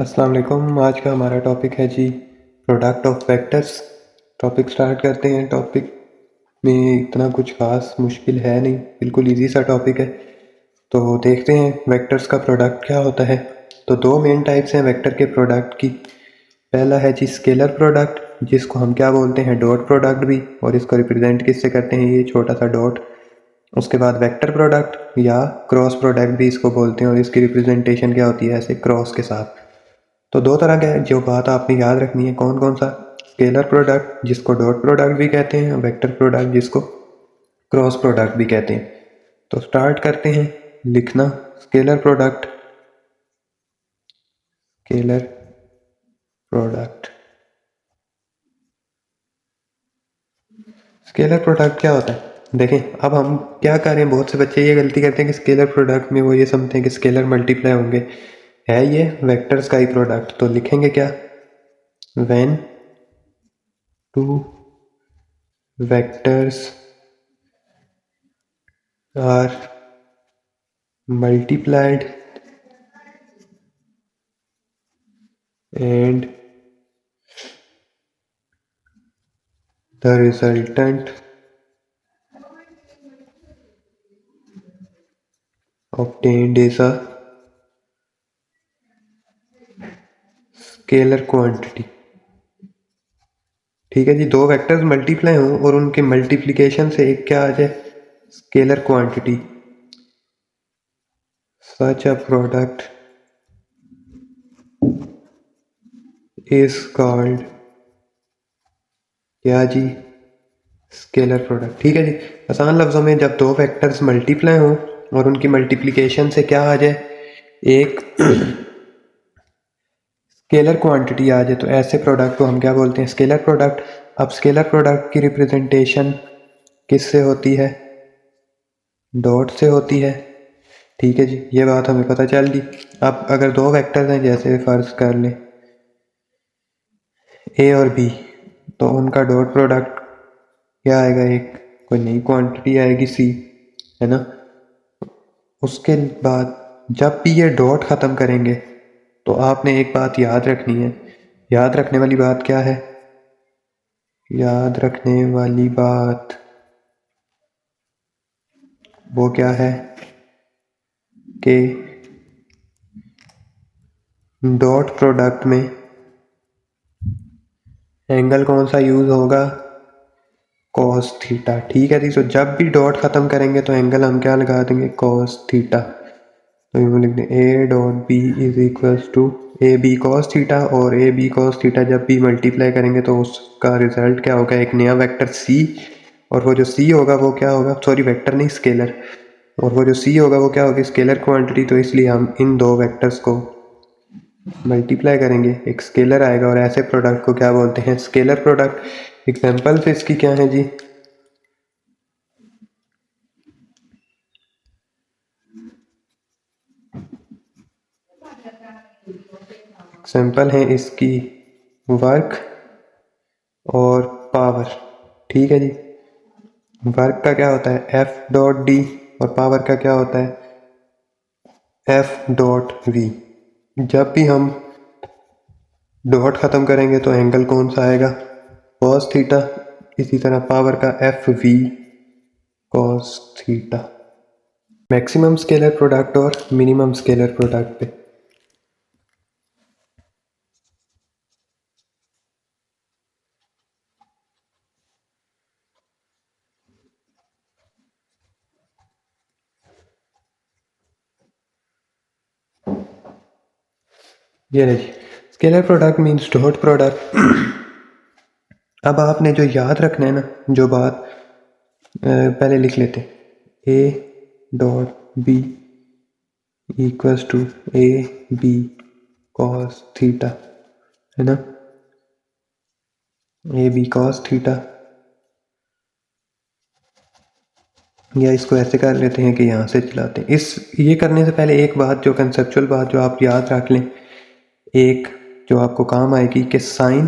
अस्सलाम वालेकुम। आज का हमारा टॉपिक है जी product of vectors. Topic start करते हैं। टॉपिक में इतना कुछ खास मुश्किल है नहीं, बिल्कुल इजी सा टॉपिक है। तो देखते हैं वेक्टर्स का प्रोडक्ट क्या होता है। तो दो मेन टाइप्स हैं वेक्टर के प्रोडक्ट की। पहला है जी स्केलर प्रोडक्ट, जिसको हम क्या बोलते हैं डॉट प्रोडक्ट भी, और इसको रिप्रेजेंट किससे करते हैं ये छोटा सा डॉट। उसके बाद वेक्टर प्रोडक्ट या क्रॉस प्रोडक्ट भी इसको बोलते हैं, और इसकी रिप्रेजेंटेशन क्या होती है ऐसे क्रॉस के साथ। तो दो तरह के जो बात आपने याद रखनी है कौन कौन सा, स्केलर प्रोडक्ट जिसको डॉट प्रोडक्ट भी कहते हैं, वेक्टर प्रोडक्ट जिसको क्रॉस प्रोडक्ट भी कहते हैं। तो स्टार्ट करते हैं लिखना scalar product. Scalar product, scalar product क्या होता है देखें। अब हम क्या करें, बहुत से बच्चे ये गलती करते हैं कि स्केलर प्रोडक्ट में वो ये समझते हैं कि स्केलर मल्टीप्लाई होंगे। है ये वेक्टर्स का ही प्रोडक्ट। तो लिखेंगे क्या, when two vectors are multiplied and the resultant obtained is a scalar quantity। ठीक है जी, दो वेक्टर्स मल्टीप्लाई हों और उनके मल्टीप्लिकेशन से एक क्या आ जाए, scalar quantity. Such a product is called क्या जी, स्केलर प्रोडक्ट। ठीक है जी, आसान लफ्जों में जब दो वेक्टर्स मल्टीप्लाई हों और उनकी मल्टीप्लिकेशन से क्या आ जाए, एक स्केलर क्वांटिटी आ जाए, तो ऐसे प्रोडक्ट को हम क्या बोलते हैं, स्केलर प्रोडक्ट। अब स्केलर प्रोडक्ट की रिप्रेजेंटेशन किससे होती है, डॉट से होती है। ठीक है जी, ये बात हमें पता चल गई। अब अगर दो वेक्टर्स हैं, जैसे फर्ज कर लें ए और बी, तो उनका डॉट प्रोडक्ट क्या आएगा, एक कोई नई क्वांटिटी आएगी सी, है ना। उसके बाद जब भी ये डॉट ख़त्म करेंगे तो आपने एक बात याद रखनी है। याद रखने वाली बात क्या है, याद रखने वाली बात वो क्या है कि डॉट प्रोडक्ट में एंगल कौन सा यूज होगा, कॉस थीटा। ठीक है जी, तो जब भी डॉट खत्म करेंगे तो एंगल हम क्या लगा देंगे, कॉस थीटा। तो ये लिख दें A dot B is equals to A B cos theta, और ए बी कॉस थीटा जब भी मल्टीप्लाई करेंगे तो उसका रिजल्ट क्या होगा, एक नया वेक्टर सी। और वो जो सी होगा वो क्या होगा, सॉरी वेक्टर नहीं स्केलर, और वो जो सी होगा वो क्या होगी, स्केलर क्वांटिटी। तो इसलिए हम इन दो वेक्टर्स को मल्टीप्लाई करेंगे, एक स्केलर आएगा, और ऐसे प्रोडक्ट को क्या बोलते हैं, स्केलर प्रोडक्ट। एग्जांपल्स इसकी क्या है जी, एग्जांपल है इसकी वर्क और पावर। ठीक है जी, वर्क का क्या होता है एफ डॉट डी, और पावर का क्या होता है एफ डॉट वी। जब भी हम डॉट खत्म करेंगे तो एंगल कौन सा आएगा, कॉस थीटा। इसी तरह पावर का F V cos theta. Maximum scalar product और मिनिमम स्केलर प्रोडक्ट पे। ये रही scalar product means dot product. अब आपने जो याद रखना है ना, जो बात पहले लिख लेते, A dot B equals to A B cos theta, है ना, ए बी कॉस थीटा। या इसको ऐसे कर लेते हैं कि यहाँ से चलाते हैं। इस ये करने से पहले एक बात जो कंसेप्चुअल बात जो आप याद रख लें, एक जो आपको काम आएगी कि साइन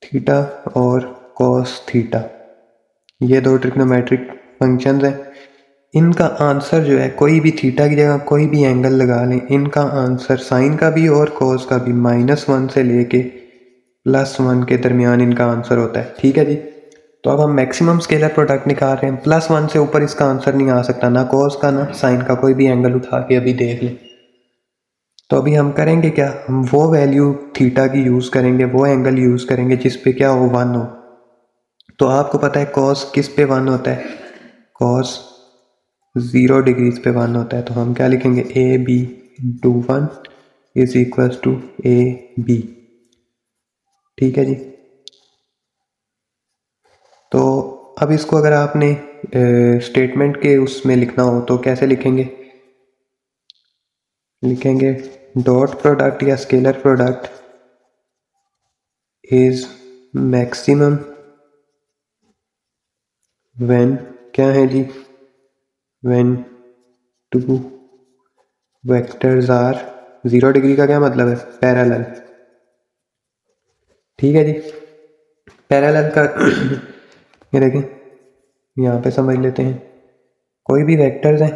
थीटा और कॉस थीटा, ये दो ट्रिग्नोमेट्रिक फंक्शंस हैं। इनका आंसर जो है, कोई भी थीटा की जगह कोई भी एंगल लगा लें, इनका आंसर साइन का भी और कॉस का भी -1 से लेके +1 के दरमियान इनका आंसर होता है। ठीक है जी। तो अब हम मैक्सिमम स्केलर प्रोडक्ट निकाल रहे हैं। +1 से ऊपर इसका आंसर नहीं आ सकता, ना कॉस का ना साइन का, कोई भी एंगल उठा के अभी देख लें। तो अभी हम करेंगे क्या, हम वो वैल्यू थीटा की यूज़ करेंगे, वो एंगल यूज़ करेंगे जिस पे क्या हो, 1 हो। तो आपको पता है कॉस किस पे 1 होता है, कॉस 0 डिग्रीज पे 1 होता है। तो हम क्या लिखेंगे, A B into 1 is equal to A B. ठीक है जी। तो अब इसको अगर आपने स्टेटमेंट के उसमें लिखना हो तो कैसे लिखेंगे, लिखेंगे डॉट प्रोडक्ट या scalar product is maximum when, क्या है जी, when two vectors are, 0 degree का क्या मतलब है, पैरेलल। ठीक है जी। पैरेलल का ये देखें, यहाँ पे समझ लेते हैं, कोई भी वेक्टर्स हैं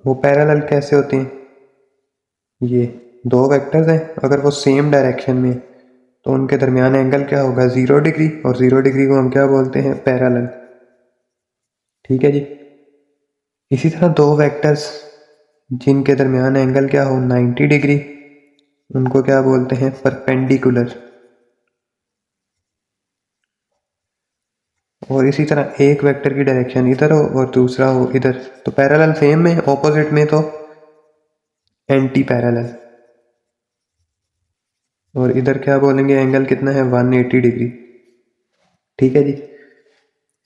वो पैरेलल कैसे होते हैं, ये दो वेक्टर्स हैं अगर वो सेम डायरेक्शन में तो उनके दरमियान एंगल क्या होगा, 0 डिग्री, और 0 डिग्री को हम क्या बोलते हैं, पैरेलल। ठीक है जी। इसी तरह दो वेक्टर्स जिनके दरमियान एंगल क्या हो, 90 डिग्री, उनको क्या बोलते हैं, परपेंडिकुलर। और इसी तरह एक वेक्टर की डायरेक्शन इधर हो और दूसरा हो इधर, तो पैरेलल सेम में, ऑपोजिट में तो एंटी पैरेलल। और इधर क्या बोलेंगे, एंगल कितना है, 180 डिग्री। ठीक है जी।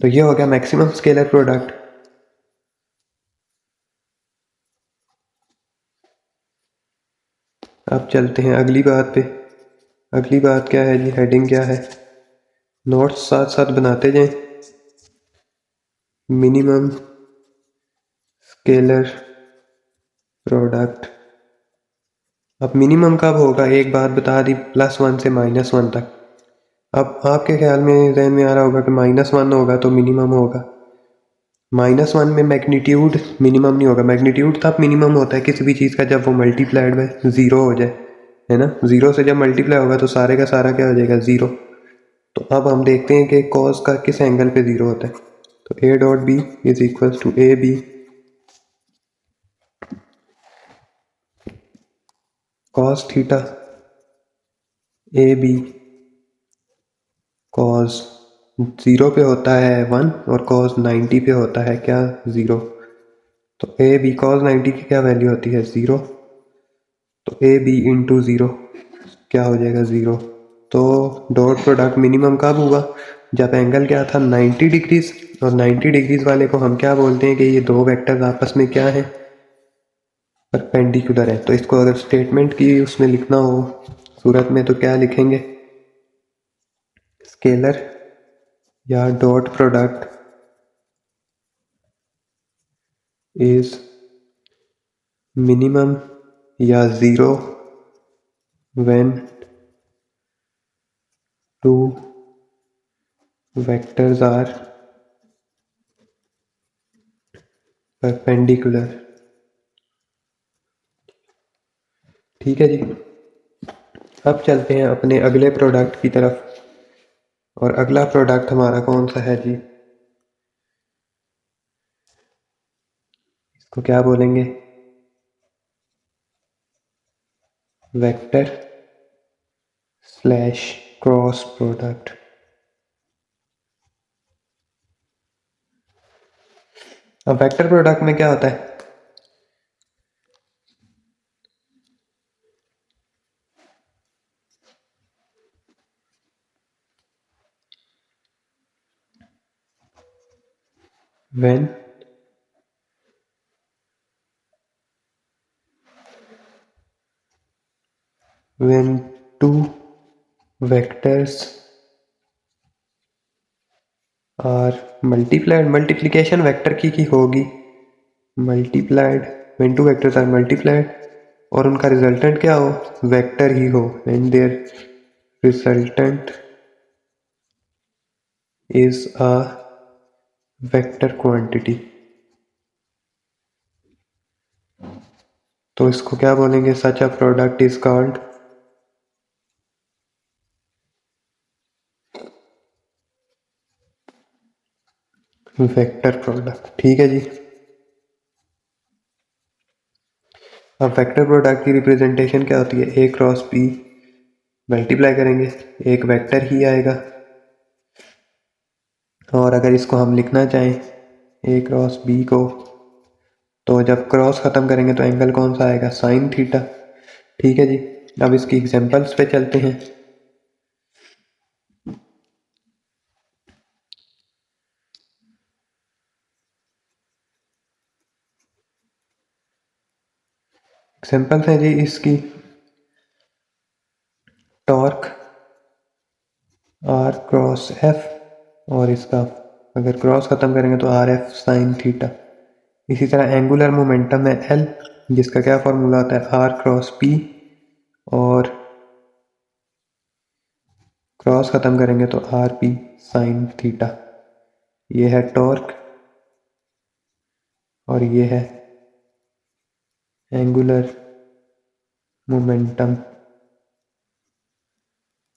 तो ये हो गया मैक्सिमम स्केलर प्रोडक्ट। अब चलते हैं अगली बात पे। अगली बात क्या है जी, हेडिंग क्या है, नोट्स साथ साथ बनाते जाएं। Minimum scalar product. अब मिनिमम कब होगा, एक बात बता दी, +1 से -1 तक। अब आपके ख्याल में जहन में आ रहा होगा कि -1 होगा तो मिनिमम होगा। -1 में मैग्नीट्यूड मिनिमम नहीं होगा, मैग्नीट्यूड तब मिनिमम होता है किसी भी चीज़ का जब वो मल्टीप्लाइड बाय 0 हो जाए, है ना। 0 से जब मल्टीप्लाई होगा तो सारे का सारा क्या हो जाएगा, 0। तो अब हम देखते हैं कि कॉस का किस एंगल पे 0 होता है। तो A dot B is equal to A B cos theta A B cos 0 पे होता है 1 और कॉस 90 पे होता है क्या, 0। तो ए बी कॉस 90 की क्या वैल्यू होती है, 0। तो ए बी इंटू 0 क्या हो जाएगा, 0। तो डॉट प्रोडक्ट मिनिमम कब हुआ, जब एंगल क्या था, 90 डिग्रीज, और 90 डिग्रीज वाले को हम क्या बोलते हैं कि ये दो वेक्टर्स आपस में क्या है, परपेंडिकुलर है। तो इसको अगर स्टेटमेंट की उसमें लिखना हो सूरत में तो क्या लिखेंगे, स्केलर या डॉट प्रोडक्ट इज मिनिमम या 0 when two vectors are perpendicular. ठीक है जी। अब चलते हैं अपने अगले प्रोडक्ट की तरफ, और अगला प्रोडक्ट हमारा कौन सा है जी, इसको क्या बोलेंगे, वेक्टर स्लैश क्रॉस प्रोडक्ट। अब वेक्टर प्रोडक्ट में क्या होता है, when two vectors are multiplied, multiplication vector की होगी, multiplied, when two vectors are multiplied और उनका रिजल्टेंट क्या हो, वेक्टर ही हो, when their resultant is a vector quantity। तो इसको क्या बोलेंगे? Such a product is called vector product. ठीक है जी। अब वेक्टर प्रोडक्ट की रिप्रेजेंटेशन क्या होती है? ए क्रॉस बी मल्टीप्लाई करेंगे, एक वेक्टर ही आएगा। और अगर इसको हम लिखना चाहें ए क्रॉस बी को, तो जब क्रॉस खत्म करेंगे तो एंगल कौन सा आएगा? Sine theta. ठीक है जी। अब इसकी एग्जांपल्स पे चलते हैं। एग्जांपल्स हैं जी इसकी, टॉर्क आर क्रॉस एफ, और इसका अगर क्रॉस खत्म करेंगे तो आर एफ साइन थीटा। इसी तरह एंगुलर मोमेंटम है एल, जिसका क्या फॉर्मूला होता है? आर क्रॉस पी, और क्रॉस खत्म करेंगे तो आर पी साइन थीटा। ये है टॉर्क और ये है एंगुलर मोमेंटम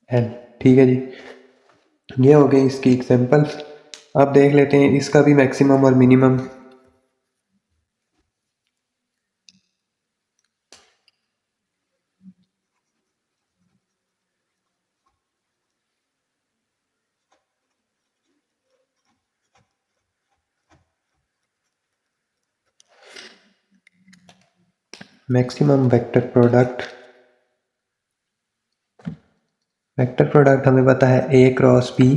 एल। ठीक है जी। ये हो गई इसकी एग्जांपल्स। अब देख लेते हैं इसका भी मैक्सिमम और मिनिमम। मैक्सिमम वेक्टर प्रोडक्ट हमें पता है A cross B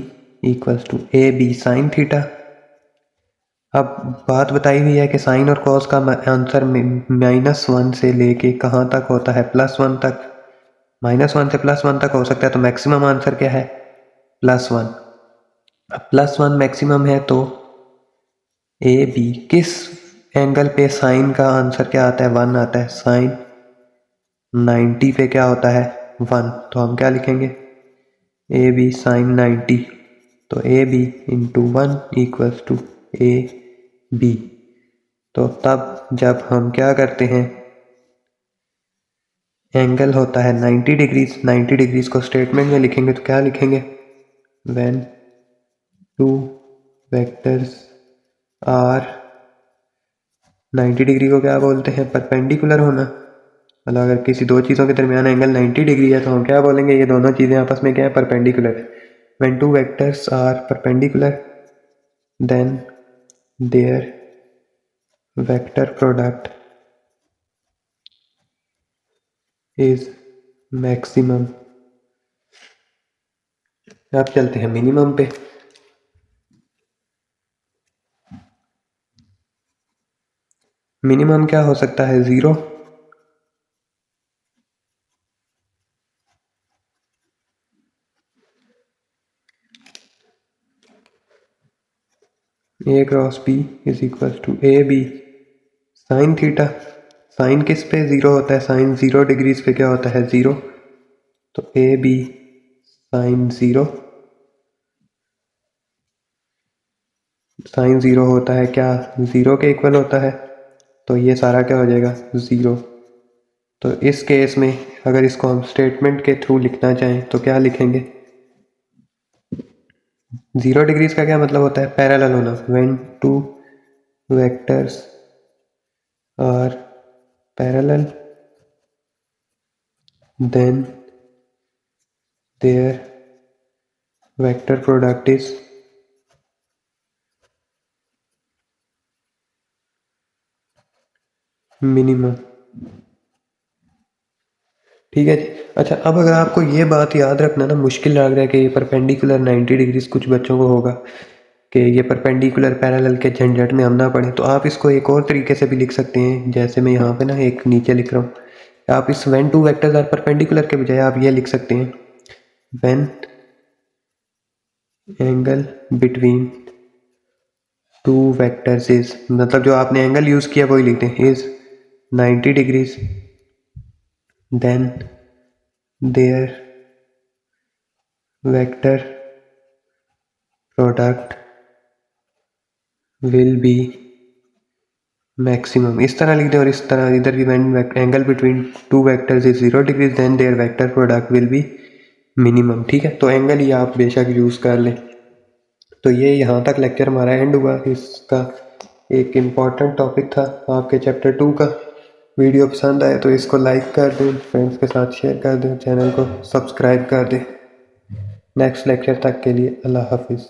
equals to A B sine theta. अब बात बताई हुई है कि साइन और कॉस का आंसर -1 से लेके कहाँ तक होता है? +1 तक। -1 से +1 तक हो सकता है, तो मैक्सिमम आंसर क्या है? +1। अब +1 मैक्सिमम है तो ए बी किस एंगल पे साइन का आंसर क्या आता है? 1 आता है। साइन 90 पे क्या होता है? 1। तो हम क्या लिखेंगे? A B sine 90। तो A B into 1 equals to A B. तो तब जब हम क्या करते हैं, एंगल होता है 90 डिग्रीज, 90 डिग्रीज को स्टेटमेंट में लिखेंगे तो क्या लिखेंगे? When two vectors are, 90 degree को क्या बोलते हैं? परपेंडिकुलर होना। मतलब अगर किसी दो चीज़ों के दरमियान एंगल 90 डिग्री है तो हम क्या बोलेंगे? ये दोनों चीज़ें आपस में क्या है? परपेंडिकुलर है। When two vectors are perpendicular then their vector product is maximum. अब चलते हैं मिनिमम पे। मिनिमम क्या हो सकता है? 0। A cross B is equal to A B sine theta. Sine किस पे 0 होता है? साइन 0 डिग्रीज पे क्या होता है? 0। तो ए बी साइन 0, साइन 0 होता है क्या? 0 के इक्वल होता है। तो ये सारा क्या हो जाएगा? 0। तो इस केस में अगर इसको हम स्टेटमेंट के थ्रू लिखना चाहें तो क्या लिखेंगे? 0 डिग्रीज का क्या मतलब होता है? पैरेलल होना। When two vectors are parallel then their vector product is minimum. ठीक है जी। अच्छा, अब अगर आपको ये बात याद रखना ना मुश्किल लग रहा है कि ये परपेंडिकुलर 90 डिग्रीज कुछ बच्चों को होगा कि ये परपेंडिकुलर पैरेलल के झंझट में हम ना पढ़ें, तो आप इसको एक और तरीके से भी लिख सकते हैं। जैसे मैं यहाँ पे ना एक नीचे लिख रहा हूँ, आप इस when two vectors are perpendicular के बजाय आप ये लिख सकते हैं, when angle between two vectors is, मतलब जो आपने एंगल यूज किया वही लिखते हैं, is 90 degrees then their vector product will be maximum इस तरह लिख दें और इस तरह इधर भी when angle between two vectors is 0 degrees then their vector product will be minimum. ठीक है, तो एंगल ही आप बेशक यूज़ कर लें। तो ये यहाँ तक लेक्चर हमारा एंड हुआ। इसका एक इम्पॉर्टेंट टॉपिक था आपके चैप्टर 2 का। वीडियो पसंद आए तो इसको लाइक कर दें, फ्रेंड्स के साथ शेयर कर दें, चैनल को सब्सक्राइब कर दें। नेक्स्ट लेक्चर तक के लिए अल्लाह हाफिज़।